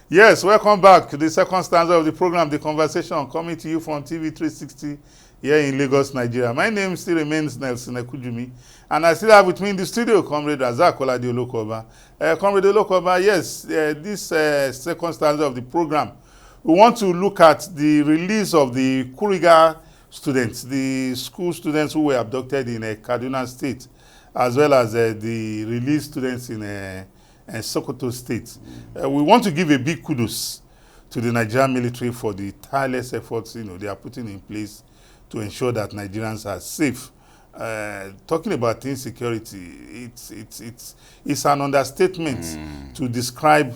Yes, welcome back to the second stanza of the program, The Conversation, coming to you from TV 360 here in Lagos, Nigeria. My name still remains Nelson Ekujumi, and I still have with me in the studio Comrade Razak Kolade Olokoba. Comrade Olokoba, yes, this second stanza of the program, we want to look at the release of the Kuriga students, the school students who were abducted in Kaduna State, as well as the released students in Sokoto State. We want to give a big kudos to the Nigerian military for the tireless efforts they are putting in place to ensure that Nigerians are safe. Talking about insecurity, it's an understatement to describe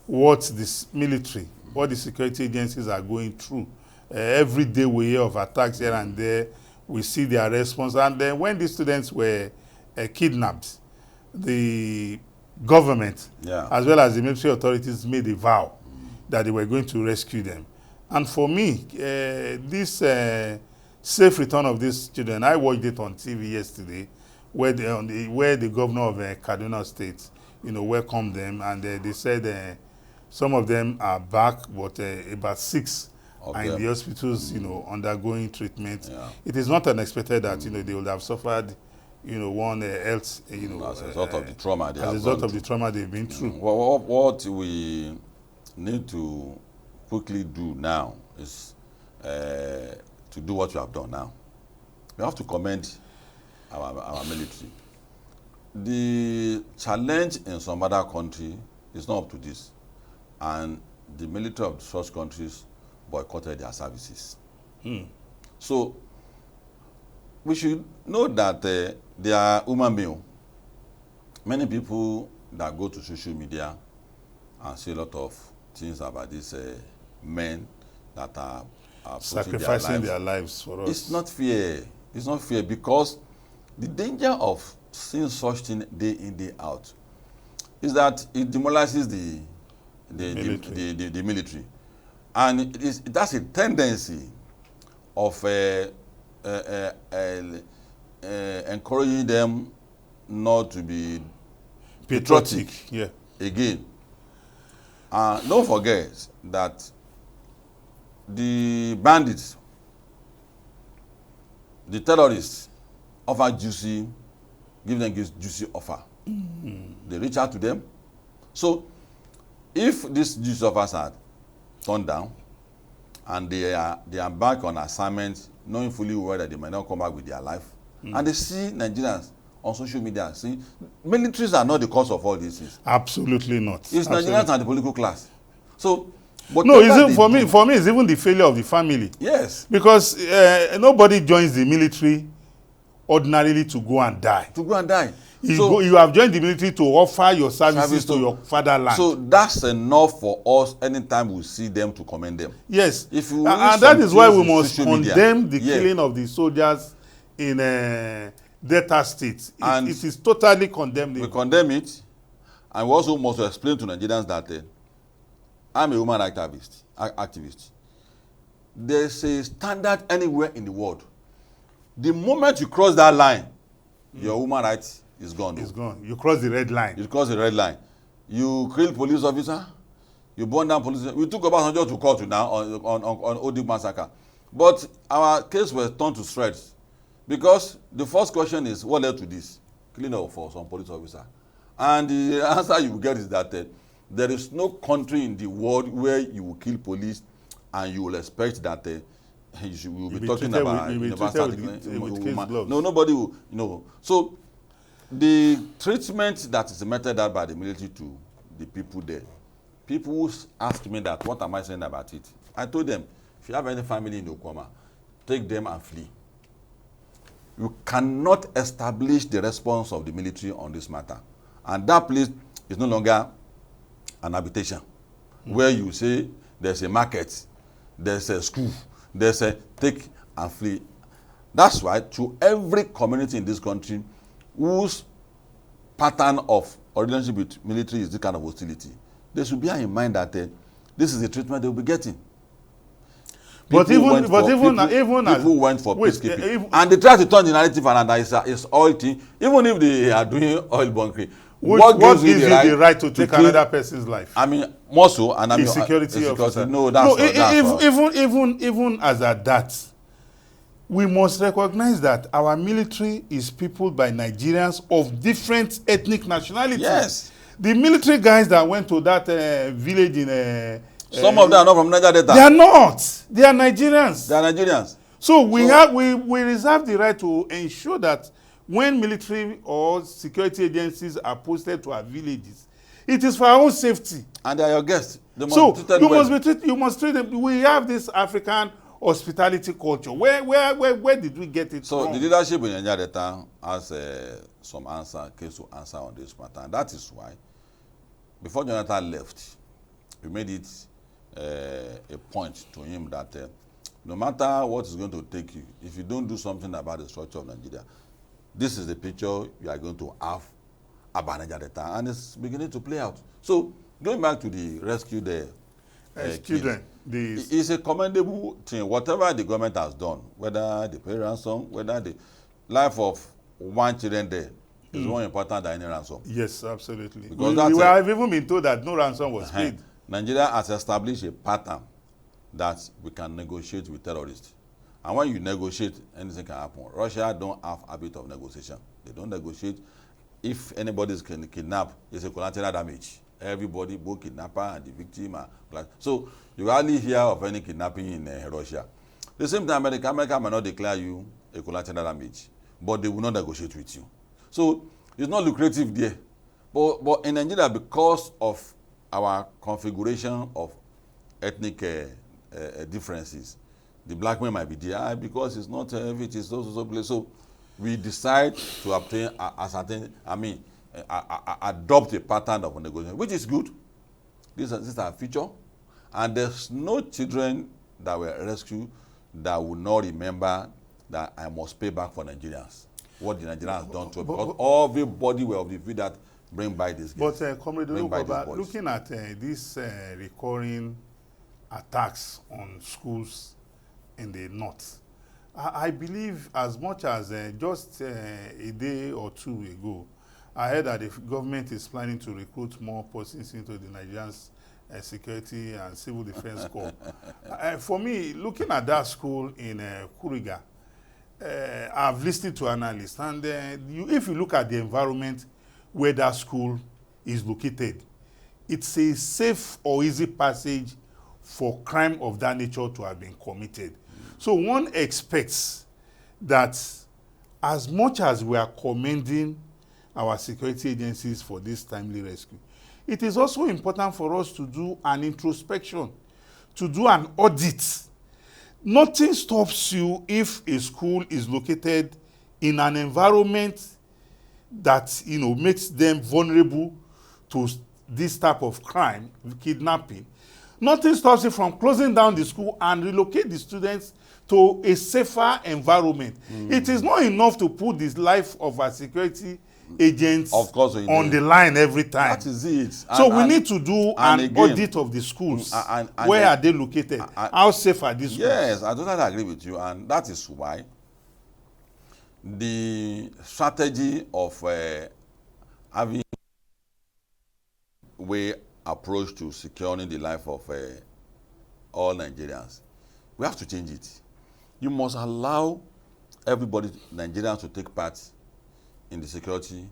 what this military, what the security agencies are going through. Every day we hear of attacks here and there. We see their response. And then when these students were kidnapped, the government, as well as the military authorities, made a vow that they were going to rescue them. And for me, this safe return of these children, I watched it on TV yesterday, where the governor of Kaduna State, welcomed them, and they said some of them are back, but about 6 are in the hospitals, undergoing treatment. It is not unexpected that they would have suffered one else, as a result of the trauma they as a result of the trauma they've been through. What we need to quickly do now is to do what we have done now. We have to commend our military. The challenge in some other country is not up to this, and the military of such countries boycotted their services. So we should know that they are human beings. Many people that go to social media and say a lot of things about these men that are sacrificing their lives for us. It's not fair. It's not fair, because the danger of seeing such thing day in, day out is that it demoralizes the military. And it has a tendency of encouraging them not to be patriotic again. Don't forget that the bandits, the terrorists, offer give them juicy offer. They reach out to them. So if these juicy offers are turned down and they are back on assignment, knowing fully well that they might not come back with their life, and they see Nigerians on social media saying militaries are not the cause of all these things. Absolutely not. It's Nigerians and the political class. So, no, for me, it's even the failure of the family. Yes. Because nobody joins the military ordinarily to go and die. To go and die. You have joined the military to offer your services to your fatherland. So that's enough for us anytime we see them to commend them. Yes. And that is why we must condemn the killing of the soldiers in Delta State. It is totally condemnable. We condemn it, and we also must explain to Nigerians that I'm a human activist. There's a standard anywhere in the world. The moment you cross that line, your human rights is gone. It's gone. You cross the red line. You cross the red line. You kill police officer. You burn down police. We took about 100 to court now on Odi massacre, but our case was turned to shreds, because the first question is, what led to this? Killing of for some police officer, and the answer you will get is that there is no country in the world where you will kill police and you will expect that you will be talking about universal. No, nobody will. So the treatment that is meted out by the military to the people there, people ask me that, what am I saying about it? I told them, if you have any family in Okoma, take them and flee. You cannot establish the response of the military on this matter, and that place is no longer an habitation where you say there's a market, there's a school, there's a take and flee. That's why to every community in this country whose pattern of relationship with military is this kind of hostility, they should bear in mind that this is the treatment they will be getting. People went for peacekeeping, and they try to turn the narrative around that it's oil thing. Even if they are doing oil bunkering, What gives you the right to take another person's life? I mean, more so, and I mean, a security officer. No, that's even as at that, we must recognize that our military is peopled by Nigerians of different ethnic nationalities. Yes. The military guys that went to that village in some of them are not from Niger Delta. They are not. They are Nigerians. They are Nigerians. So we reserve the right to ensure that when military or security agencies are posted to our villages, it is for our own safety. And they are your guests. They must so you must treat them. We have this African hospitality culture. Where did we get it from? So the leadership in Nigeria Delta has some case to answer on this matter. And that is why, before Jonathan left, we made it a point to him that no matter what is going to take you, if you don't do something about the structure of Nigeria, this is the picture you are going to have about Nigeria Delta, and it's beginning to play out. So going back to the rescue children, it's a commendable thing. Whatever the government has done, whether they pay ransom, whether the life of one children there is more important than any ransom. Yes, absolutely. Because we have even been told that no ransom was paid. Nigeria has established a pattern that we can negotiate with terrorists. And when you negotiate, anything can happen. Russia don't have a habit of negotiation. They don't negotiate. If anybody is kidnapped, it's a collateral damage. Everybody, both kidnapper and the victim. So you hardly hear of any kidnapping in Russia. The same time, America may not declare you a collateral damage, but they will not negotiate with you. So it's not lucrative there. But in Nigeria, because of our configuration of ethnic differences, the black man might be there because it's not it is so place. So we decide to obtain adopt a pattern of negotiation, which is good. This is our future, and there's no children that were rescued that will not remember that I must pay back for Nigerians what the Nigerians done to us, because everybody were of the view that bring by this. But Comrade looking at these recurring attacks on schools in the north, I believe as much as just a day or two ago, I heard that the government is planning to recruit more persons into the Nigerian Security and Civil Defense Corps. For me, looking at that school in Kuriga, I've listened to analysts, and if you look at the environment where that school is located, it's a safe or easy passage for crime of that nature to have been committed. So one expects that as much as we are commending our security agencies for this timely rescue, it is also important for us to do an introspection, to do an audit. Nothing stops you if a school is located in an environment that makes them vulnerable to this type of crime, kidnapping. Nothing stops you from closing down the school and relocate the students to a safer environment. It is not enough to put the life of our security agents on the line every time. That is it. So we need to do an audit of the schools. Where are they located? How safe are these schools? Yes, I totally agree with you, and that is why the strategy of having way approach to securing the life of all Nigerians, we have to change it. You must allow everybody, Nigerians, to take part in the security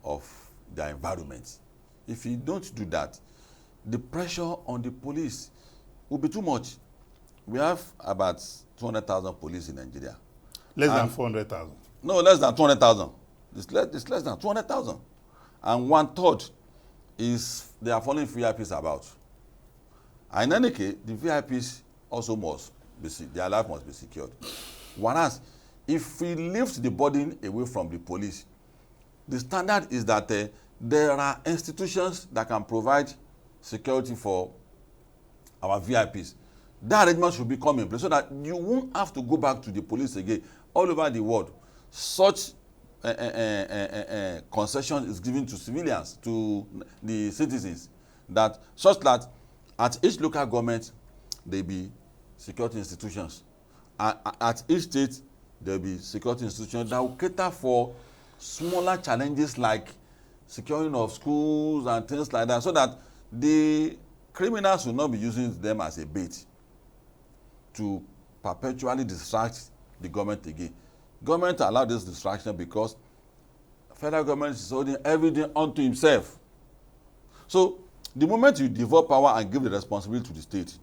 of their environment. If you don't do that, the pressure on the police will be too much. We have about 200,000 police in Nigeria. Less than 400,000. No, less than 200,000. It's less than 200,000. And 1/3 is they are following VIPs about. And in any case, the VIPs also must be, their life must be secured. Whereas, if we lift the burden away from the police, the standard is that there are institutions that can provide security for our VIPs. That arrangement should become in place so that you won't have to go back to the police again. All over the world, such concession is given to civilians, to the citizens, that such that at each local government there be security institutions. At each state there will be security institutions that will cater for smaller challenges like securing of schools and things like that, so that the criminals will not be using them as a bait to perpetually distract the government again. Government allow this distraction because federal government is holding everything onto himself. So the moment you devolve power and give the responsibility to the state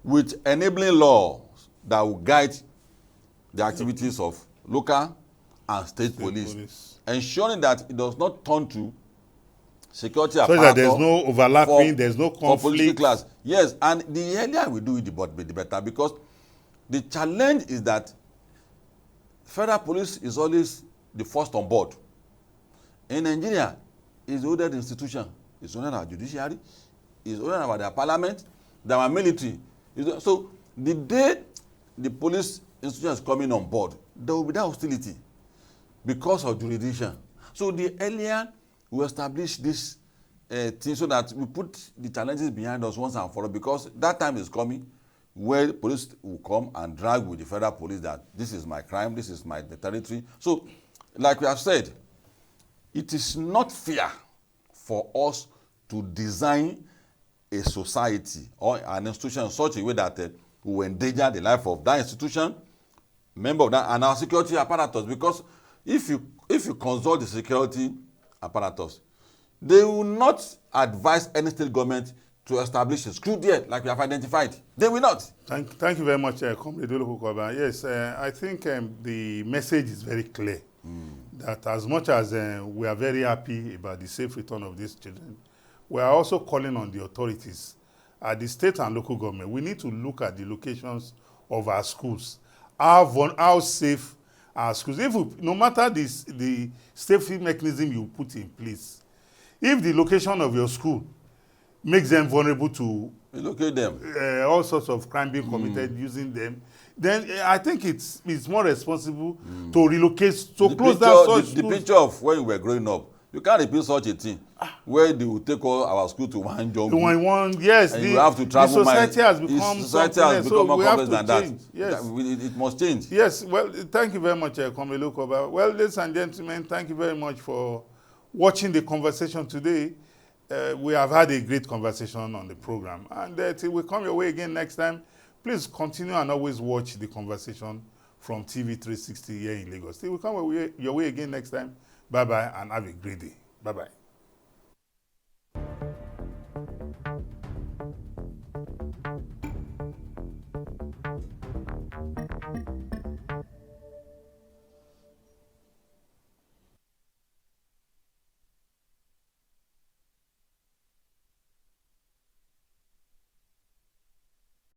with enabling laws that will guide the activities of local and state police, ensuring that it does not turn to security so that there's no overlapping, there's no conflict. For political class. Yes, and the earlier we do it, the better, because the challenge is that federal police is always the first on board. In Nigeria, it's the oldest institution. It's owned our judiciary, it's owned by their parliament, their military. So the day the police institution is coming on board, there will be that hostility because of jurisdiction. So the earlier we establish this thing, so that we put the challenges behind us once and for all, because that time is coming where police will come and drag with the federal police that this is my crime, this is my territory. So like we have said, it is not fair for us to design a society or an institution in such a way that we will endanger the life of that institution, member of that, and our security apparatus. Because if you consult the security apparatus, they will not advise any state government to establish a screw there like we have identified. They will not. Thank you very much, Comrade Olukoba. Yes, I think the message is very clear. That as much as we are very happy about the safe return of these children, we are also calling on the authorities at the state and local government. We need to look at the locations of our schools, how safe our schools. No matter the safety mechanism you put in place, if the location of your school makes them vulnerable to relocate them, all sorts of crime being committed using them, then I think it's more responsible to relocate, to close down such schools. The picture of when we were growing up, you can't repeat such a thing where they will take all our school to one jungle. Yes, and you have to travel. The society has become more complex than that. Yes. It must change. Yes, well, thank you very much, Comrade Olukoba. Well, ladies and gentlemen, thank you very much for watching the conversation today. We have had a great conversation on the program. And till we come your way again next time, please continue and always watch the conversation from TV 360 here in Lagos. Till we come your way again next time, bye-bye and have a great day. Bye-bye.